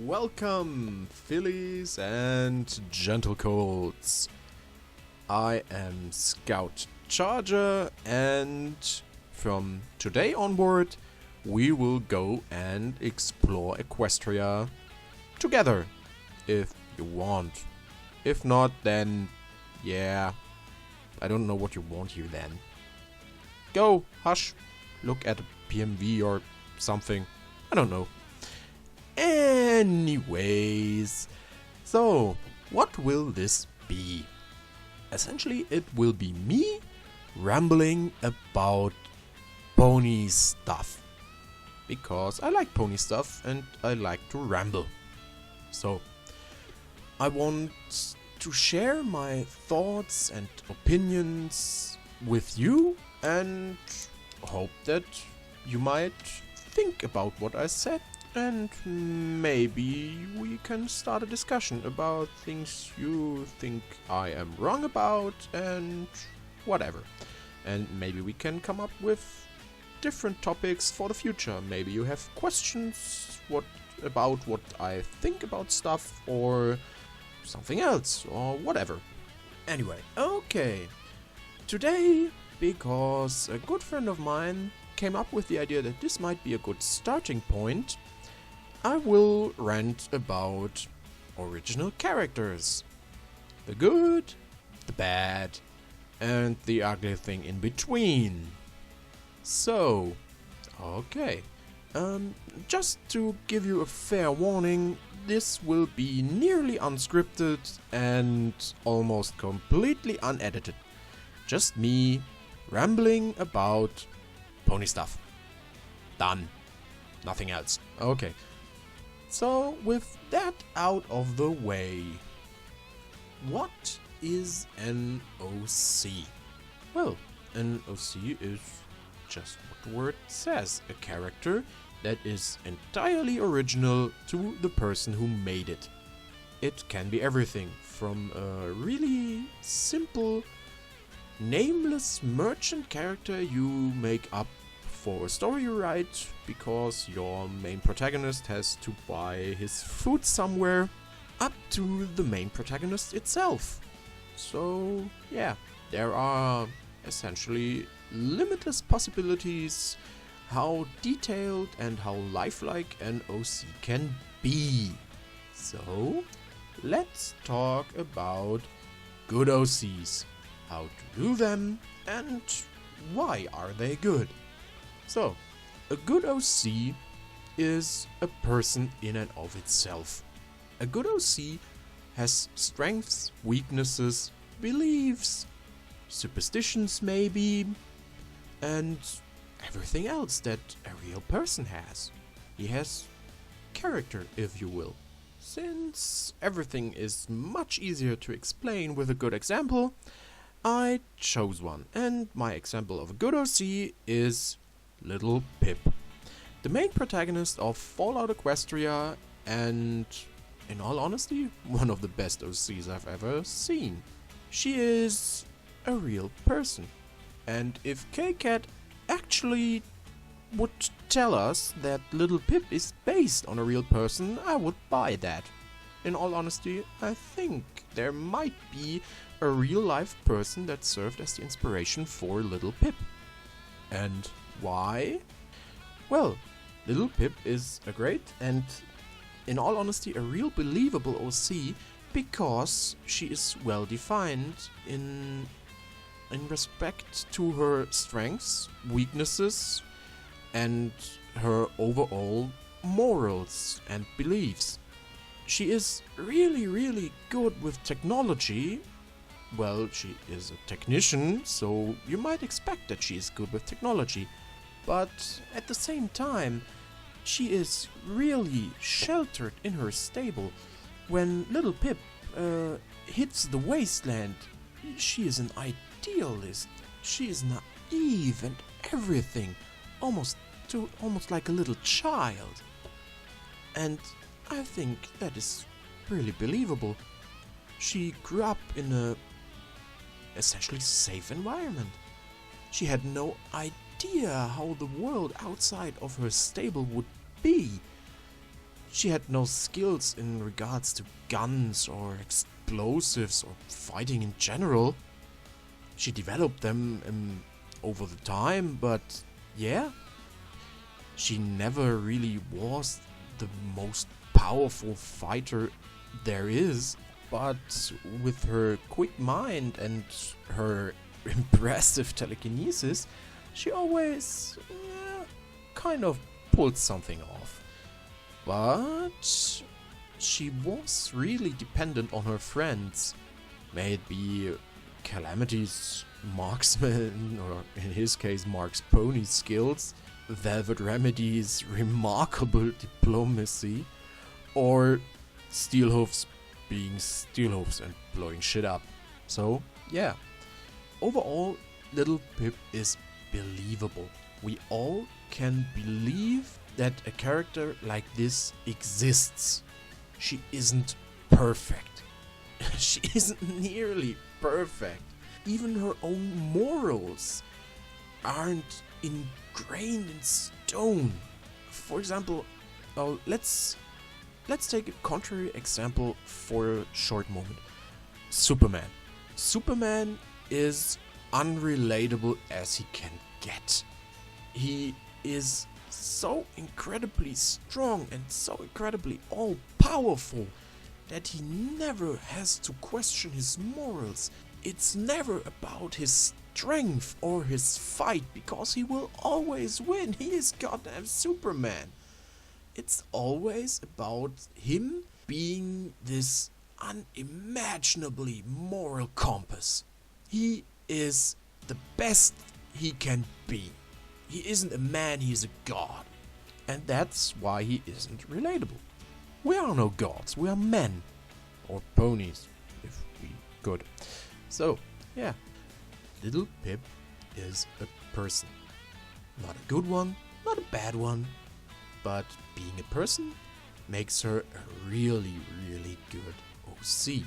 welcome, fillies and gentle colts. I am Scout Charger, and from today onward, we will go and explore Equestria together, if you want. If not, then yeah, I don't know what you want here then. Go, hush, look at a PMV or something, I don't know. Anyways, so what will this be? Essentially, it will be me rambling about pony stuff. Because I like pony stuff and I like to ramble. So, I want to share my thoughts and opinions with you and hope that you might think about what I said. And maybe we can start a discussion about things you think I am wrong about and whatever. And maybe we can come up with different topics for the future. Maybe you have questions about what I think about stuff or something else or whatever. Anyway, okay. Today, because a good friend of mine came up with the idea that this might be a good starting point, I will rant about original characters. The good, the bad, and the ugly thing in between. So, okay. Just to give you a fair warning, this will be nearly unscripted and almost completely unedited. Just me rambling about pony stuff. Done. Nothing else. Okay. So, with that out of the way, what is an OC? Well, an OC is just what the word says, a character that is entirely original to the person who made it. It can be everything from a really simple, nameless merchant character you make up for a story you write because your main protagonist has to buy his food somewhere, up to the main protagonist itself. So yeah, there are essentially limitless possibilities how detailed and how lifelike an OC can be. So let's talk about good OCs, how to do them and why are they good. So, a good OC is a person in and of itself. A good OC has strengths, weaknesses, beliefs, superstitions maybe, and everything else that a real person has. He has character, if you will. Since everything is much easier to explain with a good example, I chose one, and my example of a good OC is Little Pip, the main protagonist of Fallout Equestria, and in all honesty, one of the best OCs I've ever seen. She is a real person, and if K-Cat actually would tell us that Little Pip is based on a real person, I would buy that. In all honesty, I think there might be a real life person that served as the inspiration for Little Pip. And why? Well, Little Pip is a great and, in all honesty, a real believable OC because she is well defined in respect to her strengths, weaknesses, and her overall morals and beliefs. She is really good with technology. Well, she is a technician, so you might expect that she is good with technology. But at the same time, she is really sheltered in her stable. When Little Pip hits the wasteland, she is an idealist. She is naive and everything, almost like a little child. And I think that is really believable. She grew up in a essentially safe environment. She had no idea how the world outside of her stable would be. She had no skills in regards to guns or explosives or fighting in general. She developed them over the time, but yeah, she never really was the most powerful fighter there is. But with her quick mind and her impressive telekinesis, she always kind of pulled something off. But she was really dependent on her friends, may it be Calamity's marksman, or in his case Mark's pony skills, Velvet Remedy's remarkable diplomacy, or Steelhoof's being Steelhoofs and blowing shit up. So, yeah. Overall, Little Pip is believable. We all can believe that a character like this exists. She isn't perfect. She isn't nearly perfect. Even her own morals aren't ingrained in stone. For example, let's take a contrary example for a short moment. Superman. Superman is unrelatable as he can get. He is so incredibly strong and so incredibly all-powerful that he never has to question his morals. It's never about his strength or his fight, because he will always win. He is goddamn Superman. It's always about him being this unimaginably moral compass. He is the best he can be. He isn't a man, he is a god. And that's why he isn't relatable. We are no gods, we are men. Or ponies, if we could. So, yeah. Little Pip is a person. Not a good one, not a bad one. But being a person makes her a really, really good OC.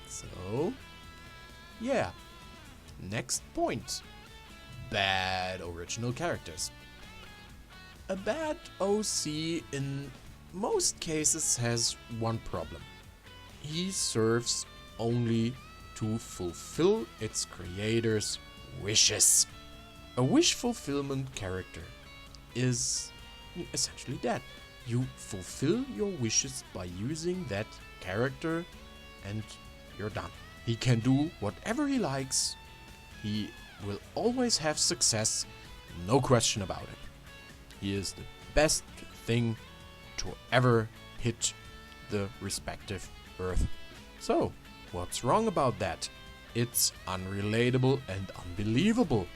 So, yeah. Next point. Bad original characters. A bad OC in most cases has one problem. He serves only to fulfill its creator's wishes. A wish fulfillment character is essentially that. You fulfill your wishes by using that character and you're done. He can do whatever he likes. He will always have success, no question about it. He is the best thing to ever hit the respective Earth. So, what's wrong about that? It's unrelatable and unbelievable.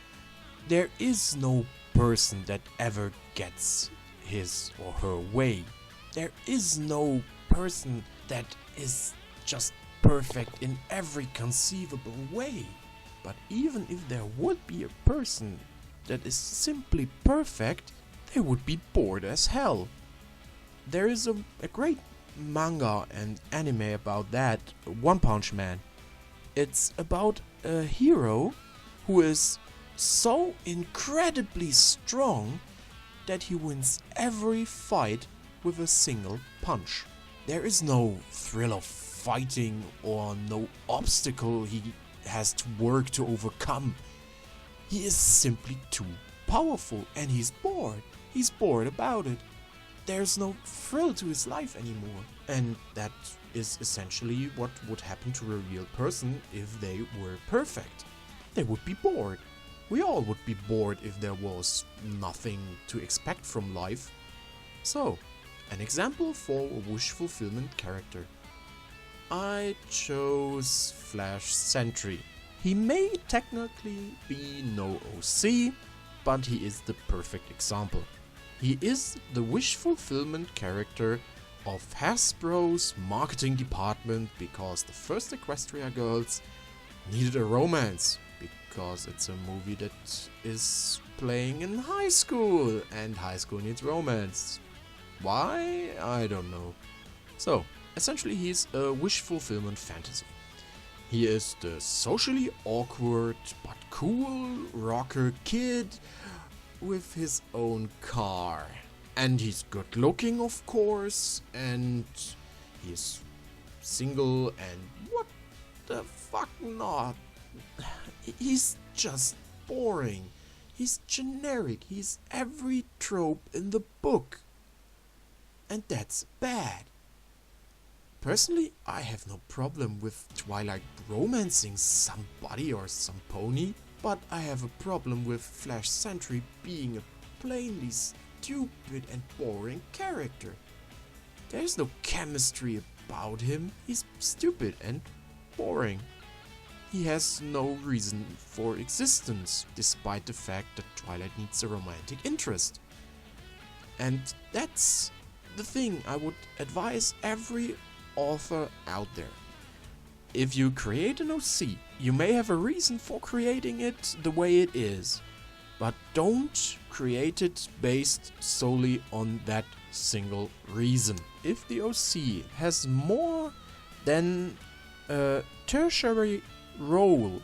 There is no person that ever gets his or her way. There is no person that is just perfect in every conceivable way. But even if there would be a person that is simply perfect, they would be bored as hell. There is a great manga and anime about that, One Punch Man. It's about a hero who is so incredibly strong that he wins every fight with a single punch. There is no thrill of fighting or no obstacle he has to work to overcome. He is simply too powerful and he's bored. He's bored about it. There's no thrill to his life anymore. And that is essentially what would happen to a real person if they were perfect. They would be bored. We all would be bored if there was nothing to expect from life. So, an example for a wish fulfillment character. I chose Flash Sentry. He may technically be no OC, but he is the perfect example. He is the wish fulfillment character of Hasbro's marketing department because the first Equestria girls needed a romance, because it's a movie that is playing in high school and high school needs romance. Why? I don't know. So, essentially he's a wish fulfillment fantasy. He is the socially awkward but cool rocker kid with his own car. And he's good looking, of course, and he's single, and what the fuck not? He's just boring. He's generic. He's every trope in the book. And that's bad. Personally, I have no problem with Twilight romancing somebody or some pony, but I have a problem with Flash Sentry being a plainly stupid and boring character. There's no chemistry about him. He's stupid and boring. He has no reason for existence, despite the fact that Twilight needs a romantic interest. And that's the thing I would advise every author out there. If you create an OC, you may have a reason for creating it the way it is, but don't create it based solely on that single reason. If the OC has more than a tertiary role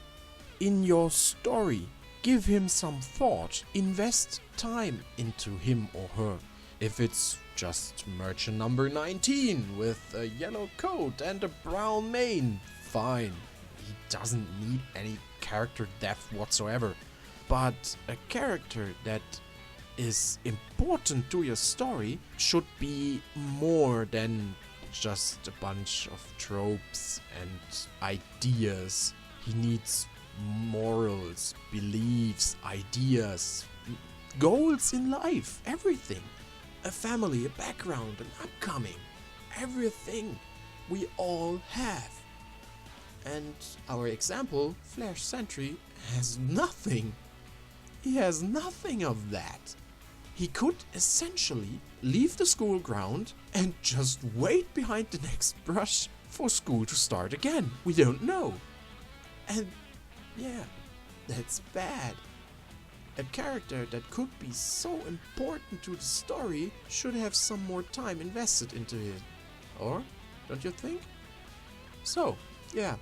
in your story, give him some thought, invest time into him or her. If it's just merchant number 19 with a yellow coat and a brown mane, fine. He doesn't need any character depth whatsoever. But a character that is important to your story should be more than just a bunch of tropes and ideas. He needs morals, beliefs, ideas, goals in life, everything. A family, a background, an upcoming, everything we all have. And our example, Flash Sentry, has nothing. He has nothing of that. He could essentially leave the school ground and just wait behind the next brush for school to start again. We don't know. And yeah, that's bad. A character that could be so important to the story should have some more time invested into it. Or, don't you think? So, yeah.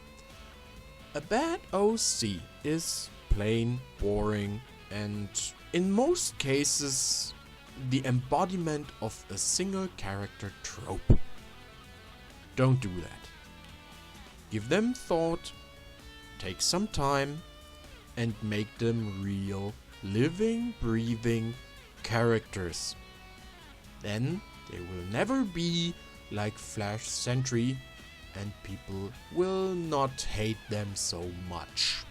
A bad OC is plain boring and in most cases the embodiment of a single character trope. Don't do that. Give them thought, take some time, and make them real, living, breathing characters. Then they will never be like Flash Sentry, and people will not hate them so much.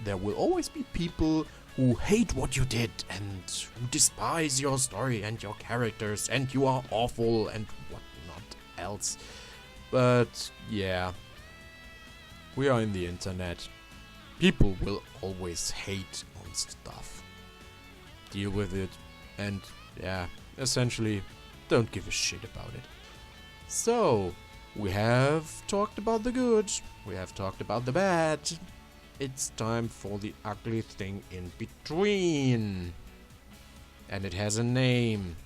There will always be people who hate what you did and who despise your story and your characters and you are awful and whatnot else. But yeah, we are in the internet. People will always hate on stuff. Deal with it and yeah, essentially don't give a shit about it. So, we have talked about the good, we have talked about the bad. It's time for the ugly thing in between. And it has a name.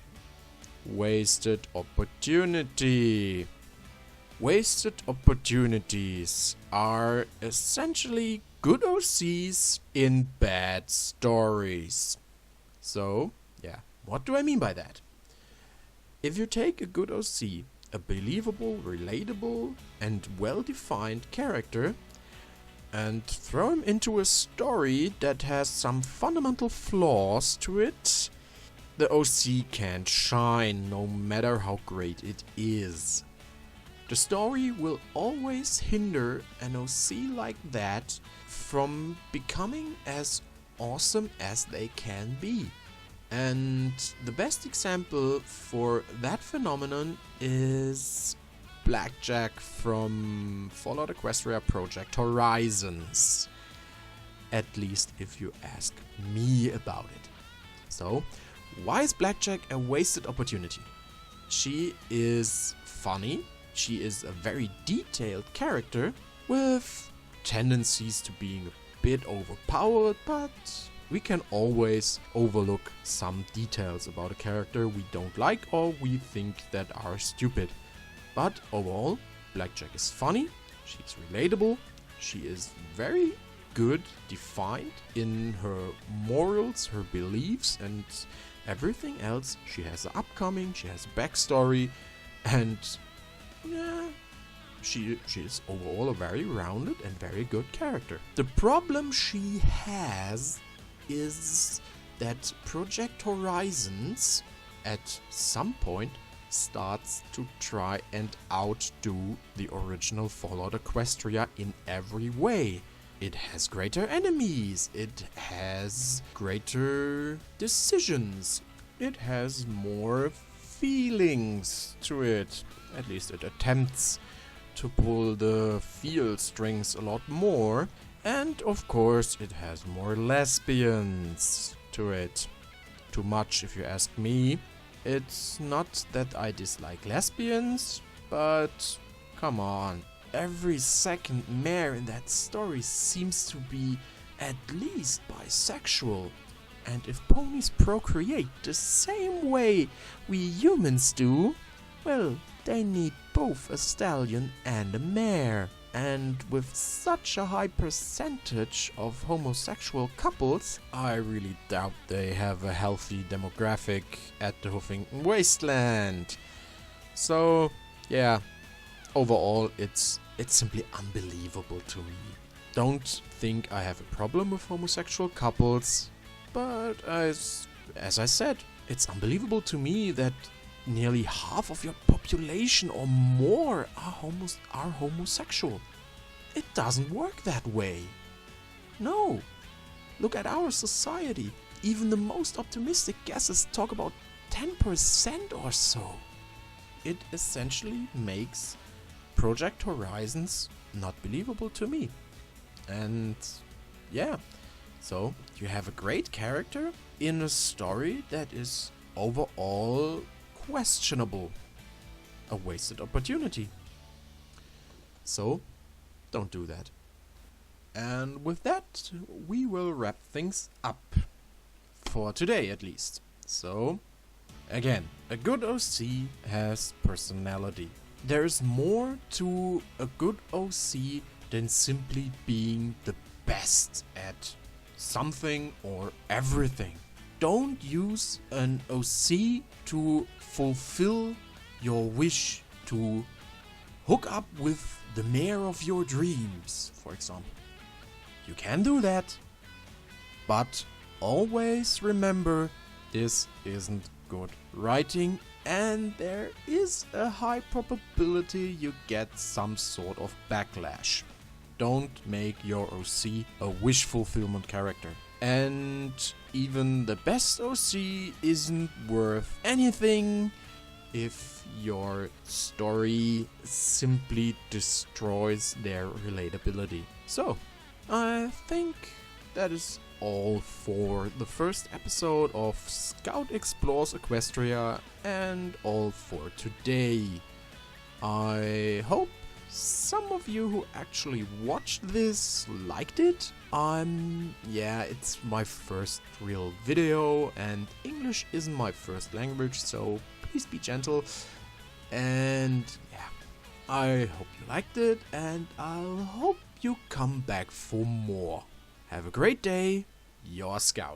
Wasted opportunity. Wasted opportunities are essentially good OCs in bad stories. So, yeah, what do I mean by that? If you take a good OC, a believable, relatable, and well-defined character, and throw him into a story that has some fundamental flaws to it, the OC can't shine no matter how great it is. The story will always hinder an OC like that from becoming as awesome as they can be. And the best example for that phenomenon is Blackjack from Fallout Equestria Project Horizons. At least if you ask me about it. So, why is Blackjack a wasted opportunity? She is funny, she is a very detailed character with tendencies to being a bit overpowered, but we can always overlook some details about a character we don't like or we think that are stupid. But overall, Blackjack is funny, she's relatable, she is very good defined in her morals, her beliefs, and Everything else, she has an upcoming, she has a backstory, and yeah, she is overall a very rounded and very good character. The problem she has is that Project Horizons at some point starts to try and outdo the original Fallout Equestria in every way. It has greater enemies, it has greater decisions, it has more feelings to it. At least it attempts to pull the feel strings a lot more. And of course it has more lesbians to it. Too much if you ask me. It's not that I dislike lesbians, but come on. Every second mare in that story seems to be at least bisexual. And if ponies procreate the same way we humans do, well, they need both a stallion and a mare. And with such a high percentage of homosexual couples, I really doubt they have a healthy demographic at the Huffington Wasteland. So, yeah, overall, it's simply unbelievable to me. Don't think I have a problem with homosexual couples, but as I said, it's unbelievable to me that nearly half of your population or more are homosexual. It doesn't work that way. No. Look at our society. Even the most optimistic guesses talk about 10% or so. It essentially makes Project Horizons not believable to me. And yeah, so you have a great character in a story that is overall questionable. A wasted opportunity. So, don't do that. And with that, we will wrap things up. For today, at least. So, again, a good OC has personality. There is more to a good OC than simply being the best at something or everything. Don't use an OC to fulfill your wish to hook up with the mare of your dreams, for example. You can do that, but always remember this isn't good writing, and there is a high probability you get some sort of backlash. Don't make your OC a wish fulfillment character. And even the best OC isn't worth anything if your story simply destroys their relatability. So, I think that is all for the first episode of Scout Explores Equestria and all for today. I hope some of you who actually watched this liked it. Yeah, it's my first real video and English isn't my first language, so please be gentle. And yeah, I hope you liked it and I'll hope you come back for more. Have a great day, your Scout.